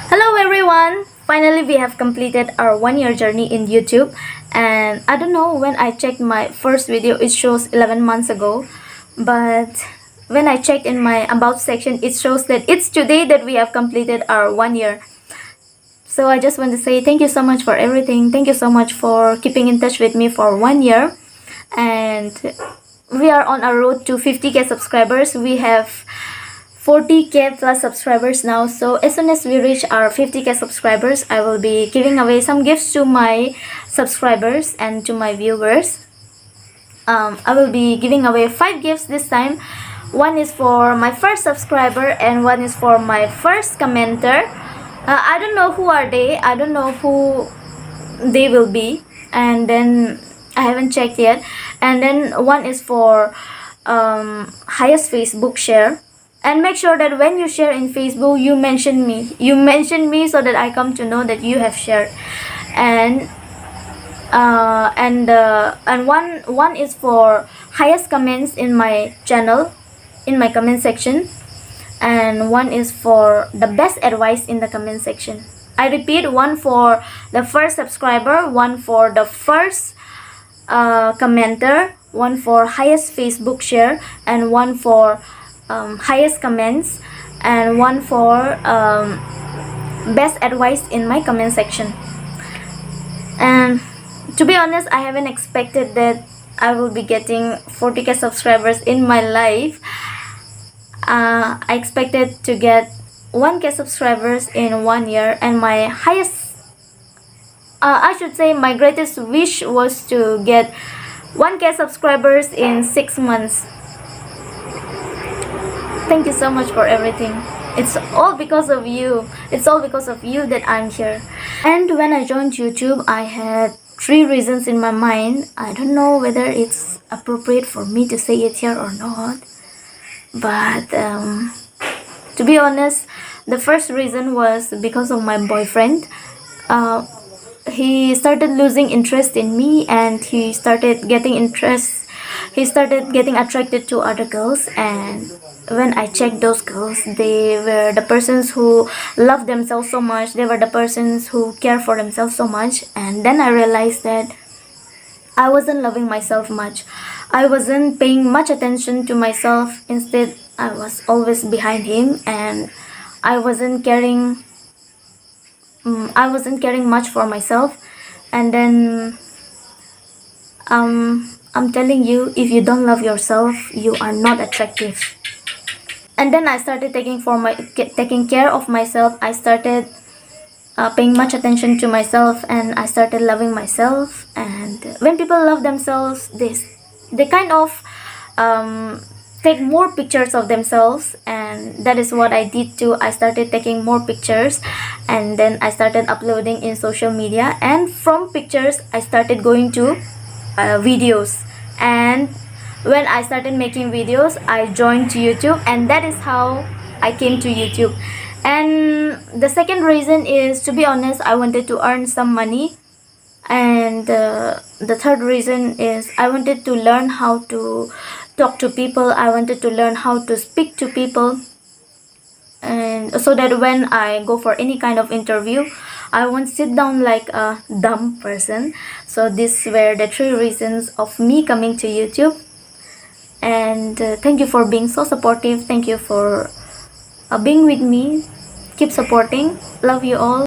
Hello everyone! Finally we have completed our 1 year journey in YouTube, and I don't know, when I checked my first video it shows 11 months ago, but when I checked in my about section it shows that it's today that we have completed our 1 year. So I just want to say thank you so much for everything. Thank you so much for keeping in touch with me for 1 year, and we are on our road to 50k subscribers. We have 40k plus subscribers now, so as soon as we reach our 50k subscribers, I will be giving away some gifts to my subscribers and to my viewers. I will be giving away 5 gifts this time. One is for my first subscriber and one is for my first commenter. I don't know who are they, I don't know who they will be, and then I haven't checked yet. And then one is for highest Facebook share. And make sure that when you share in Facebook, you mention me. You mention me so that I come to know that you have shared. And one is for highest comments in my channel, in my comment section. And one is for the best advice in the comment section. I repeat, one for the first subscriber, one for the first commenter, one for highest Facebook share, and one for highest comments, and one for best advice in my comment section. And to be honest, I haven't expected that I will be getting 40k subscribers in my life. I expected to get 1k subscribers in 1 year, and my highest, I should say my greatest wish was to get 1k subscribers in 6 months. Thank you so much for everything. It's all because of you. It's all because of you that I'm here. And when I joined YouTube, I had 3 reasons in my mind. I don't know whether it's appropriate for me to say it here or not. But to be honest, the first reason was because of my boyfriend. He started losing interest in me, and he started getting attracted to other girls. And when I checked those girls, they were the persons who love themselves so much. They were the persons who care for themselves so much. And then I realized that I wasn't loving myself much. I wasn't paying much attention to myself. Instead, I was always behind him, and I wasn't caring much for myself. And then I'm telling you, if you don't love yourself, you are not attractive. And then I started taking care of myself. I started paying much attention to myself, and I started loving myself. And when people love themselves, they kind of take more pictures of themselves, and that is what I did too. I started taking more pictures, and then I started uploading in social media, and from pictures I started going to videos. And when I started making videos, I joined to YouTube, and that is how I came to YouTube. And the second reason is, to be honest, I wanted to earn some money. And the third reason is I wanted to learn how to talk to people. I wanted to learn how to speak to people, and so that when I go for any kind of interview, I won't sit down like a dumb person. So these were the 3 reasons of me coming to YouTube. And thank you for being so supportive. Thank you for being with me. Keep supporting. Love you all.